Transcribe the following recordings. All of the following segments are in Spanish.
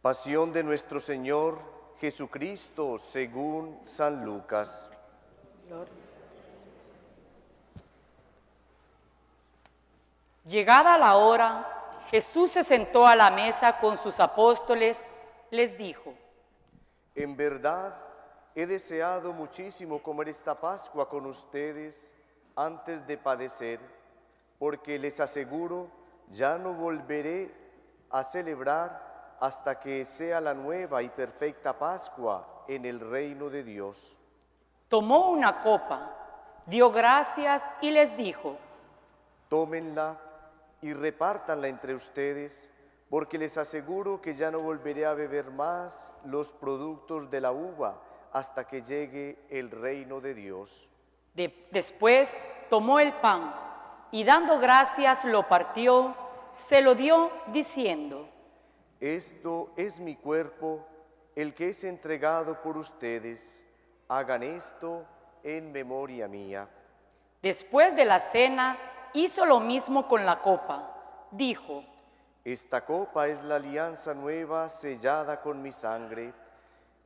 Pasión de nuestro Señor Jesucristo según San Lucas. Llegada la hora, Jesús se sentó a la mesa con sus apóstoles, les dijo: En verdad, he deseado muchísimo comer esta Pascua con ustedes antes de padecer, porque les aseguro, ya no volveré a celebrar hasta que sea la nueva y perfecta Pascua en el reino de Dios. Tomó una copa, dio gracias y les dijo: Tómenla y repártanla entre ustedes, porque les aseguro que ya no volveré a beber más los productos de la uva hasta que llegue el reino de Dios. Después tomó el pan y dando gracias lo partió, se lo dio diciendo: Esto es mi cuerpo, el que es entregado por ustedes. Hagan esto en memoria mía. Después de la cena, hizo lo mismo con la copa. Dijo: Esta copa es la alianza nueva sellada con mi sangre,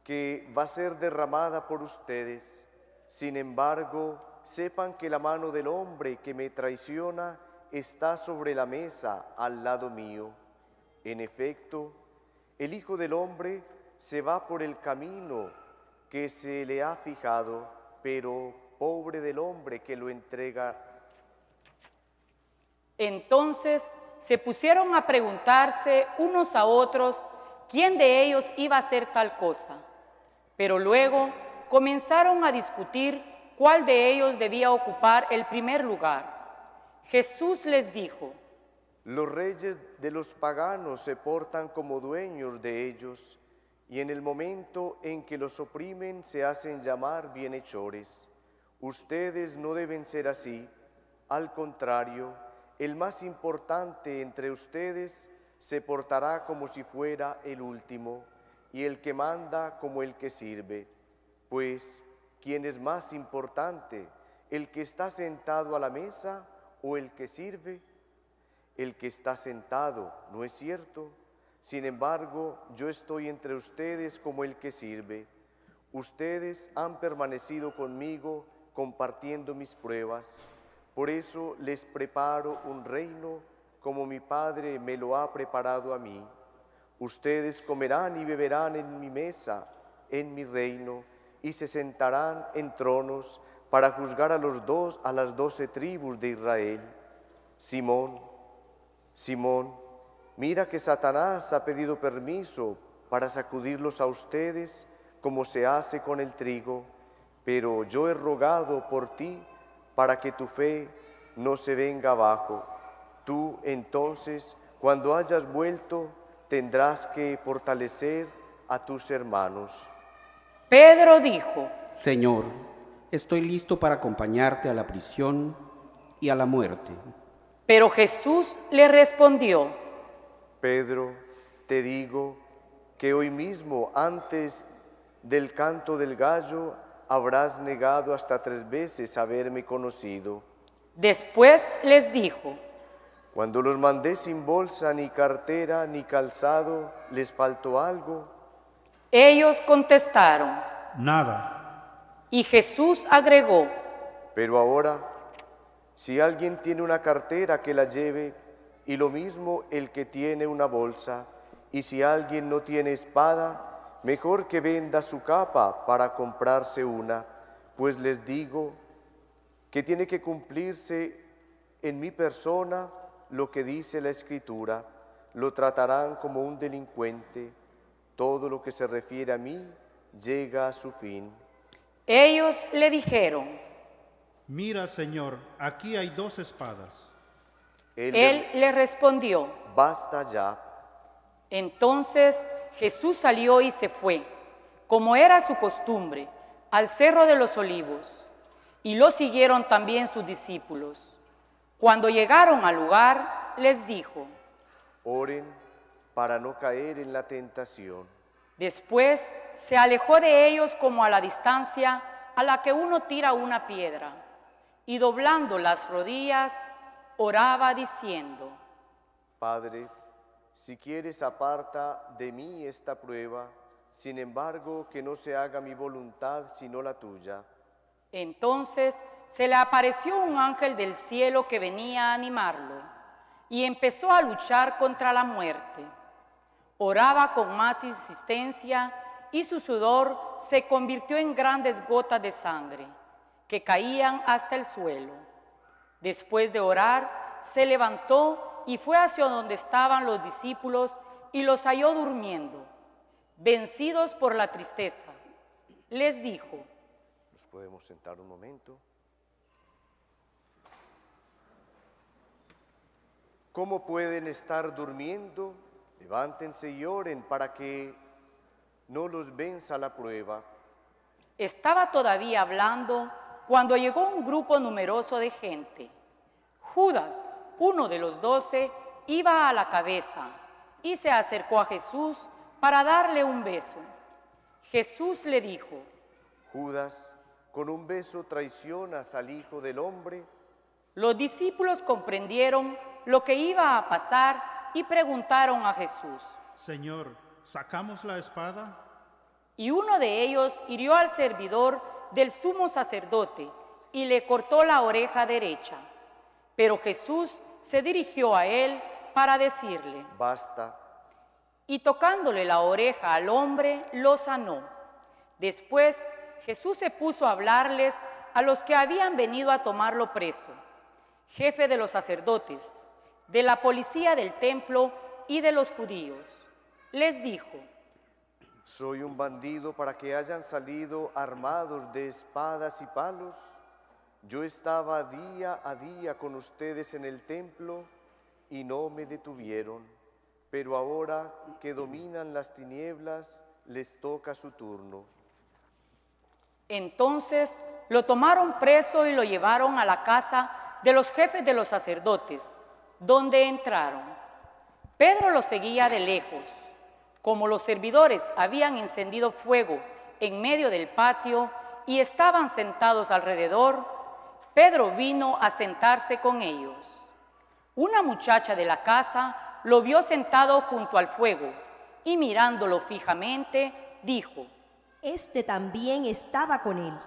que va a ser derramada por ustedes. Sin embargo, sepan que la mano del hombre que me traiciona está sobre la mesa al lado mío. En efecto, el Hijo del Hombre se va por el camino que se le ha fijado, pero pobre del hombre que lo entrega. Entonces se pusieron a preguntarse unos a otros quién de ellos iba a hacer tal cosa. Pero luego comenzaron a discutir cuál de ellos debía ocupar el primer lugar. Jesús les dijo: Los reyes de los paganos se portan como dueños de ellos, y en el momento en que los oprimen se hacen llamar bienhechores. Ustedes no deben ser así. Al contrario, el más importante entre ustedes se portará como si fuera el último, y el que manda como el que sirve. Pues, ¿quién es más importante, el que está sentado a la mesa o el que sirve? El que está sentado, ¿no es cierto? Sin embargo, yo estoy entre ustedes como el que sirve. Ustedes han permanecido conmigo compartiendo mis pruebas. Por eso les preparo un reino como mi Padre me lo ha preparado a mí. Ustedes comerán y beberán en mi mesa, en mi reino, y se sentarán en tronos para juzgar a las 12 tribus de Israel. Simón, mira que Satanás ha pedido permiso para sacudirlos a ustedes como se hace con el trigo, pero yo he rogado por ti para que tu fe no se venga abajo. Tú entonces, cuando hayas vuelto, tendrás que fortalecer a tus hermanos. Pedro dijo: Señor, estoy listo para acompañarte a la prisión y a la muerte. Pero Jesús le respondió: Pedro, te digo que hoy mismo, antes del canto del gallo, habrás negado hasta 3 veces haberme conocido. Después les dijo: Cuando los mandé sin bolsa, ni cartera, ni calzado, ¿les faltó algo? Ellos contestaron: Nada. Y Jesús agregó: Pero ahora, si alguien tiene una cartera, que la lleve, y lo mismo el que tiene una bolsa. Y si alguien no tiene espada, mejor que venda su capa para comprarse una, pues les digo que tiene que cumplirse en mi persona lo que dice la Escritura: lo tratarán como un delincuente. Todo lo que se refiere a mí llega a su fin. Ellos le dijeron: Mira, Señor, aquí hay 2 espadas. Él le respondió: Basta ya. Entonces Jesús salió y se fue, como era su costumbre, al Cerro de los Olivos, y lo siguieron también sus discípulos. Cuando llegaron al lugar, les dijo: Oren para no caer en la tentación. Después se alejó de ellos como a la distancia a la que uno tira una piedra, y doblando las rodillas, oraba diciendo: Padre, Si quieres, aparta de mí esta prueba, sin embargo, que no se haga mi voluntad sino la tuya. Entonces se le apareció un ángel del cielo que venía a animarlo y empezó a luchar contra la muerte. Oraba con más insistencia y su sudor se convirtió en grandes gotas de sangre que caían hasta el suelo. Después de orar, se levantó y fue hacia donde estaban los discípulos y los halló durmiendo, vencidos por la tristeza. Les dijo: Nos podemos sentar un momento. ¿Cómo pueden estar durmiendo? Levántense y oren para que no los venza la prueba. Estaba todavía hablando cuando llegó un grupo numeroso de gente. Judas, uno de los 12, iba a la cabeza y se acercó a Jesús para darle un beso. Jesús le dijo: Judas, ¿con un beso traicionas al Hijo del Hombre? Los discípulos comprendieron lo que iba a pasar y preguntaron a Jesús. Señor, ¿sacamos la espada? Y uno de ellos hirió al servidor del sumo sacerdote y le cortó la oreja derecha. Pero Jesús se dirigió a él para decirle: Basta. Y tocándole la oreja al hombre, lo sanó. Después Jesús se puso a hablarles a los que habían venido a tomarlo preso: jefe de los sacerdotes, de la policía del templo y de los judíos. Les dijo: ¿Soy un bandido para que hayan salido armados de espadas y palos? Yo estaba día a día con ustedes en el templo y no me detuvieron, pero ahora que dominan las tinieblas, les toca su turno. Entonces lo tomaron preso y lo llevaron a la casa de los jefes de los sacerdotes, donde entraron. Pedro lo seguía de lejos. Como los servidores habían encendido fuego en medio del patio y estaban sentados alrededor, Pedro vino a sentarse con ellos. Una muchacha de la casa lo vio sentado junto al fuego y mirándolo fijamente, dijo: Este también estaba con él.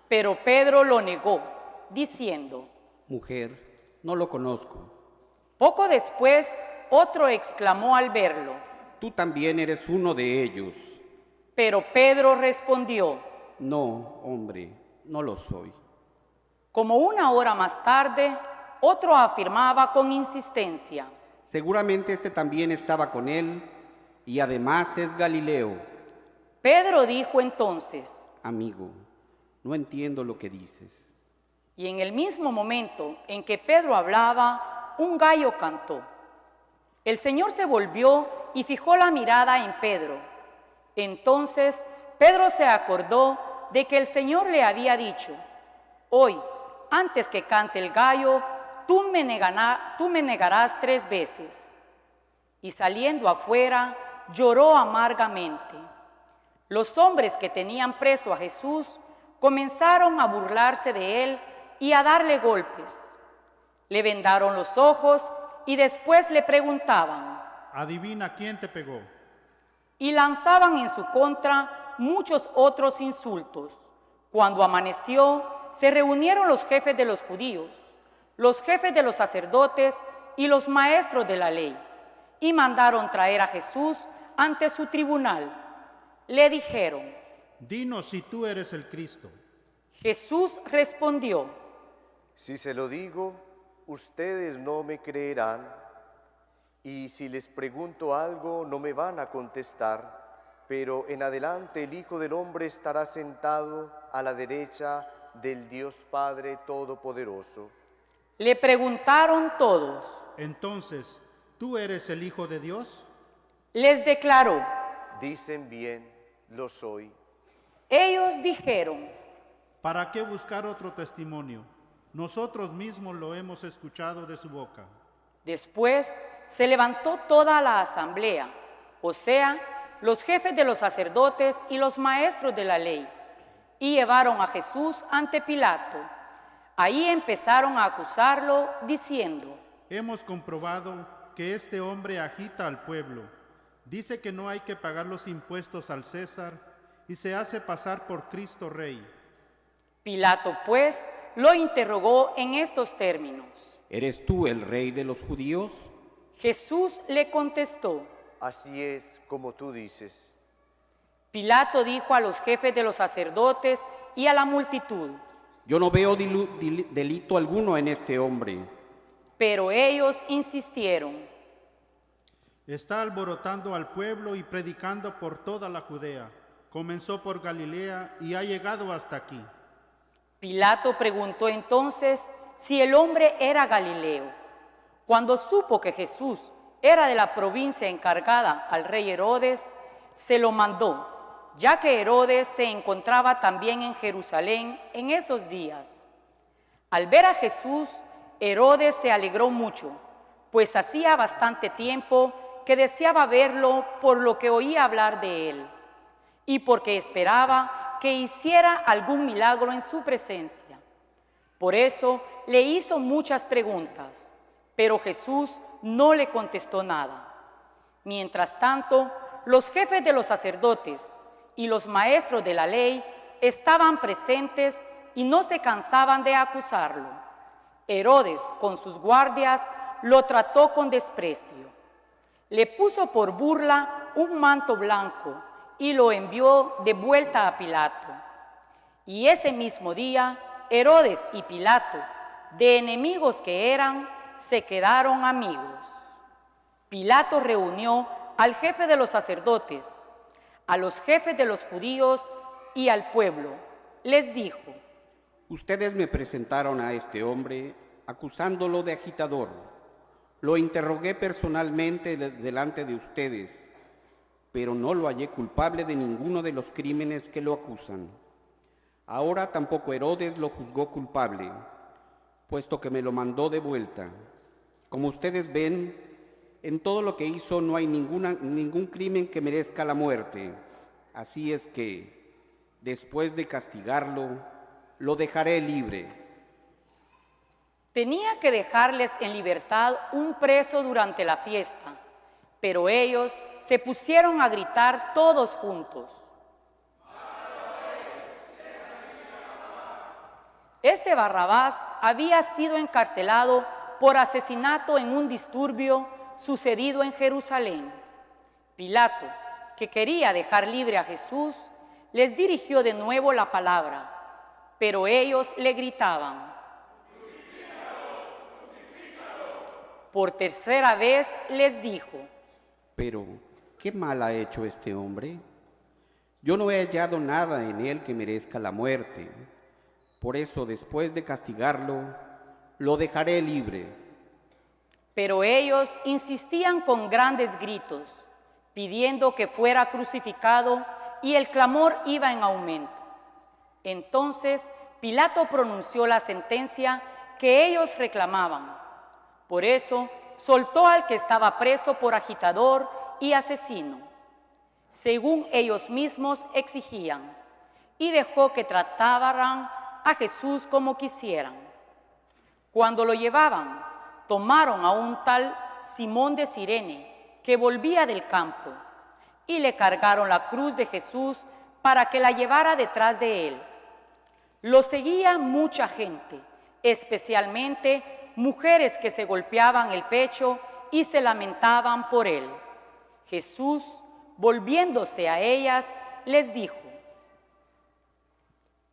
Pero Pedro lo negó, diciendo: Mujer, no lo conozco. Poco después, otro exclamó al verlo: Tú también eres uno de ellos. Pero Pedro respondió: No, hombre, no lo soy. Como una hora más tarde, otro afirmaba con insistencia: Seguramente este también estaba con él y además es Galileo. Pedro dijo entonces: Amigo, no entiendo lo que dices. Y en el mismo momento en que Pedro hablaba, un gallo cantó. El Señor se volvió y fijó la mirada en Pedro. Entonces Pedro se acordó de que el Señor le había dicho: Hoy, antes que cante el gallo, tú me negarás 3 veces. Y saliendo afuera, lloró amargamente. Los hombres que tenían preso a Jesús comenzaron a burlarse de él y a darle golpes. Le vendaron los ojos y después le preguntaban: Adivina quién te pegó. Y lanzaban en su contra muchos otros insultos. Cuando amaneció, se reunieron los jefes de los judíos, los jefes de los sacerdotes y los maestros de la ley, y mandaron traer a Jesús ante su tribunal. Le dijeron: Dinos si tú eres el Cristo. Jesús respondió: Si se lo digo, ustedes no me creerán, y si les pregunto algo, no me van a contestar, pero en adelante el Hijo del Hombre estará sentado a la derecha del Dios Padre Todopoderoso. Le preguntaron todos. Entonces, ¿tú eres el Hijo de Dios? Les declaró. Dicen bien, lo soy. Ellos dijeron: ¿Para qué buscar otro testimonio? Nosotros mismos lo hemos escuchado de su boca. Después se levantó toda la asamblea, o sea, los jefes de los sacerdotes y los maestros de la ley, y llevaron a Jesús ante Pilato. Ahí empezaron a acusarlo, diciendo: Hemos comprobado que este hombre agita al pueblo. Dice que no hay que pagar los impuestos al César y se hace pasar por Cristo Rey. Pilato, pues, lo interrogó en estos términos. ¿Eres tú el rey de los judíos? Jesús le contestó. Así es como tú dices. Pilato dijo a los jefes de los sacerdotes y a la multitud. Yo no veo delito alguno en este hombre. Pero ellos insistieron. Está alborotando al pueblo y predicando por toda la Judea. Comenzó por Galilea y ha llegado hasta aquí. Pilato preguntó entonces si el hombre era Galileo. Cuando supo que Jesús era de la provincia encargada al rey Herodes, se lo mandó, ya que Herodes se encontraba también en Jerusalén en esos días. Al ver a Jesús, Herodes se alegró mucho, pues hacía bastante tiempo que deseaba verlo por lo que oía hablar de él, y porque esperaba que hiciera algún milagro en su presencia. Por eso le hizo muchas preguntas, pero Jesús no le contestó nada. Mientras tanto, los jefes de los sacerdotes y los maestros de la ley estaban presentes y no se cansaban de acusarlo. Herodes, con sus guardias, lo trató con desprecio. Le puso por burla un manto blanco y lo envió de vuelta a Pilato. Y ese mismo día, Herodes y Pilato, de enemigos que eran, se quedaron amigos. Pilato reunió al jefe de los sacerdotes, a los jefes de los judíos y al pueblo. Les dijo: Ustedes me presentaron a este hombre acusándolo de agitador. Lo interrogué personalmente delante de ustedes, pero no lo hallé culpable de ninguno de los crímenes que lo acusan. Ahora tampoco Herodes lo juzgó culpable, puesto que me lo mandó de vuelta. Como ustedes ven, en todo lo que hizo no hay ningún crimen que merezca la muerte. Así es que, después de castigarlo, lo dejaré libre. Tenía que dejarles en libertad un preso durante la fiesta, pero ellos se pusieron a gritar todos juntos: Este Barrabás había sido encarcelado por asesinato en un disturbio sucedido en Jerusalén. Pilato, que quería dejar libre a Jesús, les dirigió de nuevo la palabra, pero ellos le gritaban. Por tercera vez les dijo: Pero, ¿qué mal ha hecho este hombre? Yo no he hallado nada en él que merezca la muerte. Por eso, después de castigarlo, lo dejaré libre. Pero ellos insistían con grandes gritos, pidiendo que fuera crucificado, y el clamor iba en aumento. Entonces Pilato pronunció la sentencia que ellos reclamaban. Por eso soltó al que estaba preso por agitador y asesino, según ellos mismos exigían, y dejó que trataran a Jesús como quisieran. Cuando lo llevaban, tomaron a un tal Simón de Cirene, que volvía del campo, y le cargaron la cruz de Jesús para que la llevara detrás de él. Lo seguía mucha gente, especialmente mujeres que se golpeaban el pecho y se lamentaban por él. Jesús, volviéndose a ellas, les dijo: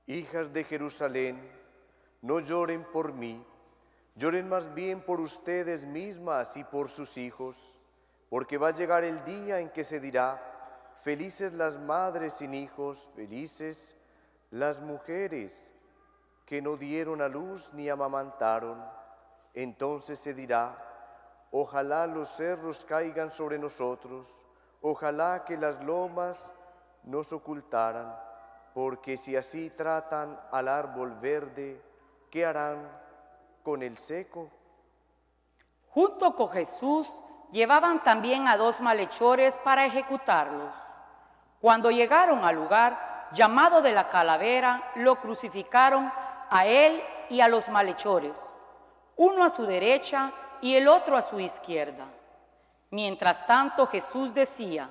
Hijas de Jerusalén, no lloren por mí, lloren más bien por ustedes mismas y por sus hijos, porque va a llegar el día en que se dirá: felices las madres sin hijos, felices las mujeres que no dieron a luz ni amamantaron. Entonces se dirá: ojalá los cerros caigan sobre nosotros, ojalá que las lomas nos ocultaran, porque si así tratan al árbol verde, ¿qué harán con el seco? Junto con Jesús llevaban también a 2 malhechores para ejecutarlos. Cuando llegaron al lugar llamado de la Calavera, lo crucificaron a él y a los malhechores, uno a su derecha y el otro a su izquierda. Mientras tanto Jesús decía: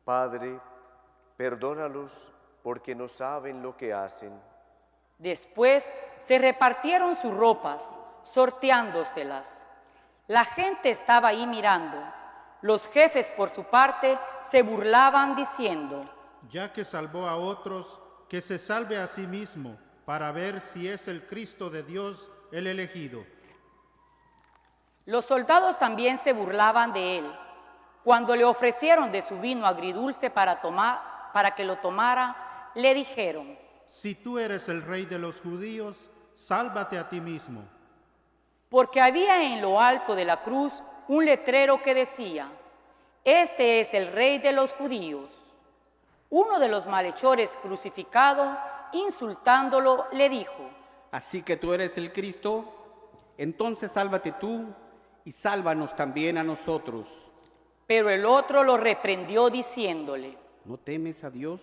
Padre, perdónalos porque no saben lo que hacen. Después se repartieron sus ropas, sorteándoselas. La gente estaba ahí mirando. Los jefes, por su parte, se burlaban diciendo: Ya que salvó a otros, que se salve a sí mismo, para ver si es el Cristo de Dios, el elegido. Los soldados también se burlaban de él. Cuando le ofrecieron de su vino agridulce para que lo tomara, le dijeron: Si tú eres el rey de los judíos, sálvate a ti mismo. Porque había en lo alto de la cruz un letrero que decía: Este es el rey de los judíos. Uno de los malhechores crucificado, insultándolo, le dijo: Así que tú eres el Cristo, entonces sálvate tú y sálvanos también a nosotros. Pero el otro lo reprendió diciéndole: ¿No temes a Dios,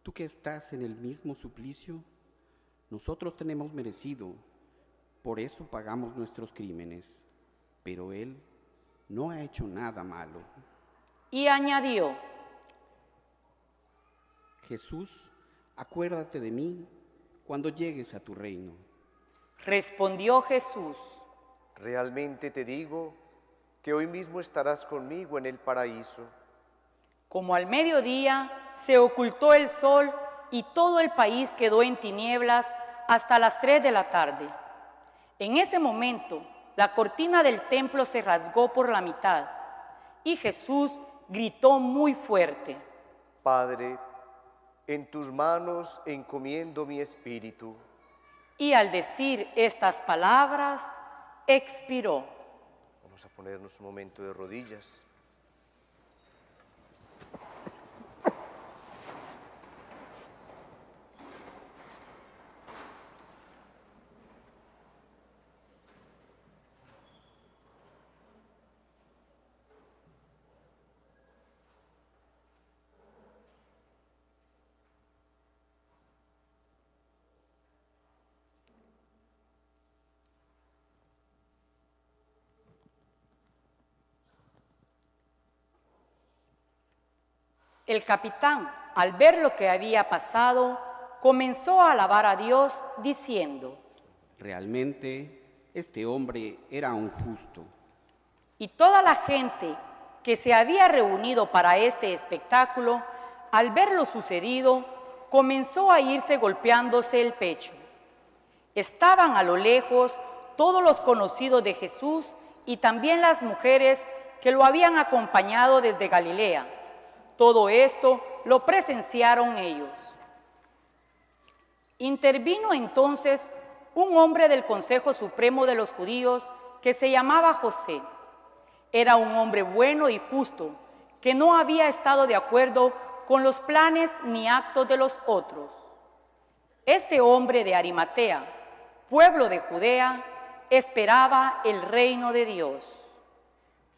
tú que estás en el mismo suplicio? Nosotros tenemos merecido, por eso pagamos nuestros crímenes, pero Él no ha hecho nada malo. Y añadió: Jesús, acuérdate de mí cuando llegues a tu reino. Respondió Jesús: Realmente te digo que hoy mismo estarás conmigo en el paraíso. Como al mediodía se ocultó el sol y todo el país quedó en tinieblas hasta las 3 de la tarde. En ese momento, la cortina del templo se rasgó por la mitad y Jesús gritó muy fuerte: Padre, en tus manos encomiendo mi espíritu. Y al decir estas palabras, expiró. Vamos a ponernos un momento de rodillas. El capitán, al ver lo que había pasado, comenzó a alabar a Dios diciendo: Realmente, este hombre era un justo. Y toda la gente que se había reunido para este espectáculo, al ver lo sucedido, comenzó a irse golpeándose el pecho. Estaban a lo lejos todos los conocidos de Jesús y también las mujeres que lo habían acompañado desde Galilea. Todo esto lo presenciaron ellos. Intervino entonces un hombre del Consejo Supremo de los Judíos que se llamaba José. Era un hombre bueno y justo, que no había estado de acuerdo con los planes ni actos de los otros. Este hombre de Arimatea, pueblo de Judea, esperaba el reino de Dios.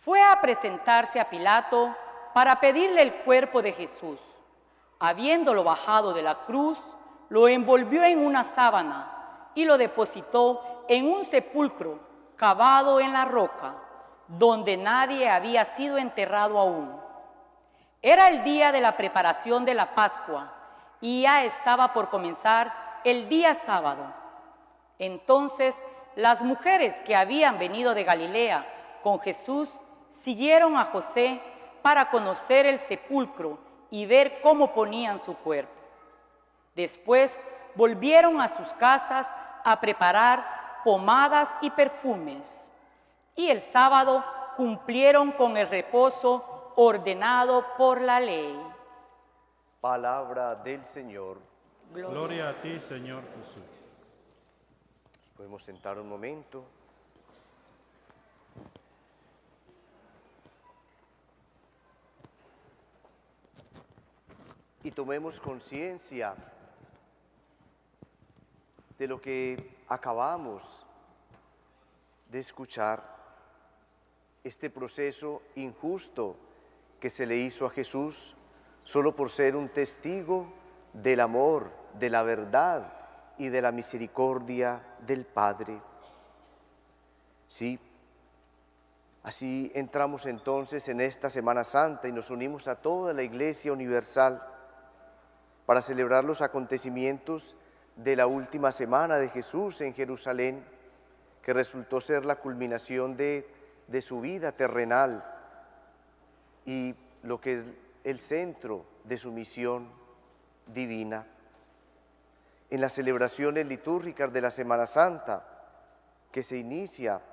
Fue a presentarse a Pilato para pedirle el cuerpo de Jesús. Habiéndolo bajado de la cruz, lo envolvió en una sábana y lo depositó en un sepulcro cavado en la roca, donde nadie había sido enterrado aún. Era el día de la preparación de la Pascua y ya estaba por comenzar el día sábado. Entonces, las mujeres que habían venido de Galilea con Jesús siguieron a José para conocer el sepulcro y ver cómo ponían su cuerpo. Después volvieron a sus casas a preparar pomadas y perfumes. Y el sábado cumplieron con el reposo ordenado por la ley. Palabra del Señor. Gloria a ti, Señor Jesús. Nos podemos sentar un momento. Y tomemos conciencia de lo que acabamos de escuchar, este proceso injusto que se le hizo a Jesús solo por ser un testigo del amor, de la verdad y de la misericordia del Padre. Sí, Así entramos entonces en esta Semana Santa y nos unimos a toda la Iglesia Universal para celebrar los acontecimientos de la última semana de Jesús en Jerusalén, que resultó ser la culminación de su vida terrenal y lo que es el centro de su misión divina. En las celebraciones litúrgicas de la Semana Santa que se inicia,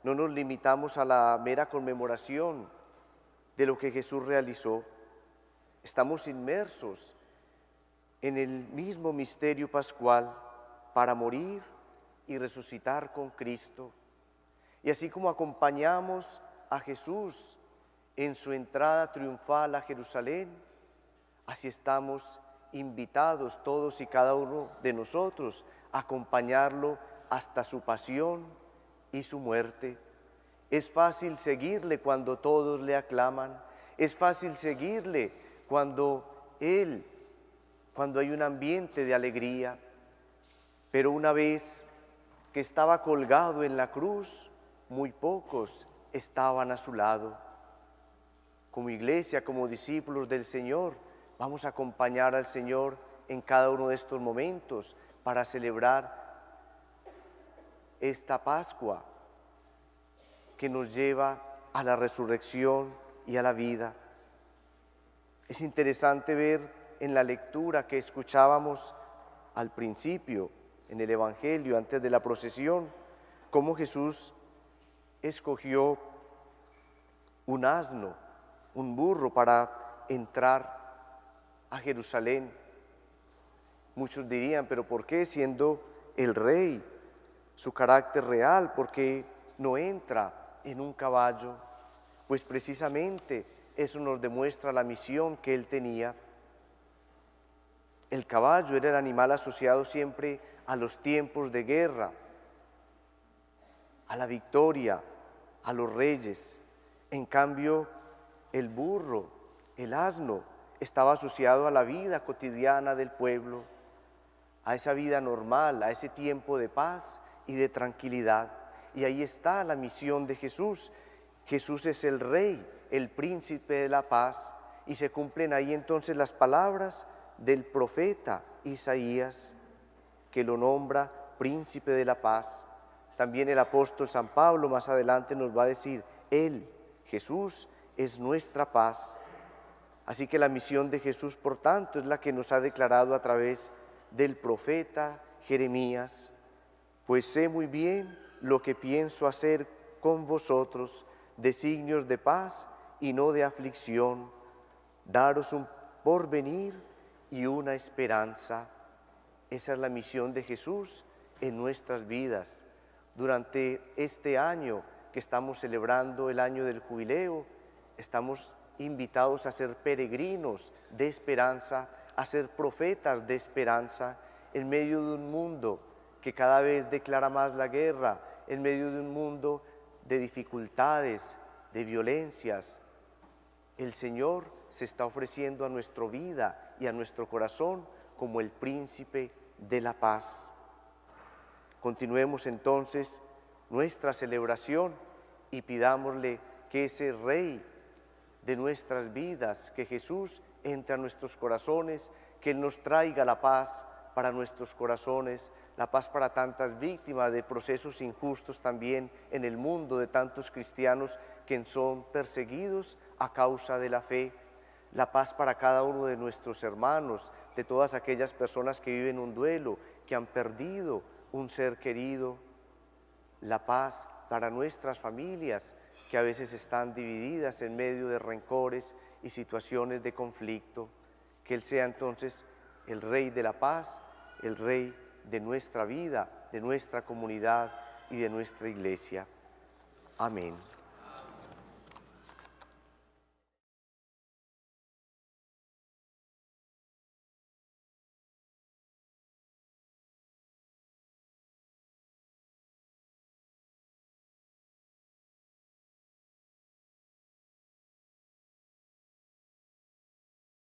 no nos limitamos a la mera conmemoración de lo que Jesús realizó. Estamos inmersos en el mismo misterio pascual para morir y resucitar con Cristo. Y así como acompañamos a Jesús en su entrada triunfal a Jerusalén, así estamos invitados todos y cada uno de nosotros a acompañarlo hasta su pasión y su muerte. Es fácil seguirle cuando todos le aclaman, es fácil seguirle cuando hay un ambiente de alegría, pero una vez que estaba colgado en la cruz, muy pocos estaban a su lado. Como iglesia, como discípulos del Señor, vamos a acompañar al Señor en cada uno de estos momentos para celebrar esta Pascua que nos lleva a la resurrección y a la vida. Es interesante ver en la lectura que escuchábamos al principio, en el Evangelio, antes de la procesión, cómo Jesús escogió un asno, un burro para entrar a Jerusalén. Muchos dirían, pero ¿por qué, siendo el rey, su carácter real, por qué no entra en un caballo? Pues precisamente eso nos demuestra la misión que él tenía. El caballo era el animal asociado siempre a los tiempos de guerra, a la victoria, a los reyes. En cambio, el burro, el asno, estaba asociado a la vida cotidiana del pueblo, a esa vida normal, a ese tiempo de paz y de tranquilidad. Y ahí está la misión de Jesús. Jesús es el Rey, el Príncipe de la paz, y se cumplen ahí entonces las palabras del profeta Isaías, que lo nombra Príncipe de la paz. También el apóstol San Pablo más adelante nos va a decir, Él, Jesús, es nuestra paz. Así que la misión de Jesús, por tanto, es la que nos ha declarado a través del profeta Jeremías. Pues sé muy bien lo que pienso hacer con vosotros, designios de paz y no de aflicción, daros un porvenir y una esperanza. Esa es la misión de Jesús en nuestras vidas. Durante este año que estamos celebrando el año del jubileo, estamos invitados a ser peregrinos de esperanza, a ser profetas de esperanza en medio de un mundo que cada vez declara más la guerra, en medio de un mundo de dificultades, de violencias. El Señor se está ofreciendo a nuestra vida y a nuestro corazón como el Príncipe de la paz. Continuemos entonces nuestra celebración y pidámosle que ese Rey de nuestras vidas, que Jesús entre a nuestros corazones, que Él nos traiga la paz para nuestros corazones, la paz para tantas víctimas de procesos injustos también en el mundo, de tantos cristianos que son perseguidos a causa de la fe, la paz para cada uno de nuestros hermanos, de todas aquellas personas que viven un duelo, que han perdido un ser querido, la paz para nuestras familias, que a veces están divididas en medio de rencores y situaciones de conflicto. Que Él sea entonces el Rey de la paz, el Rey de nuestra vida, de nuestra comunidad y de nuestra iglesia. Amén.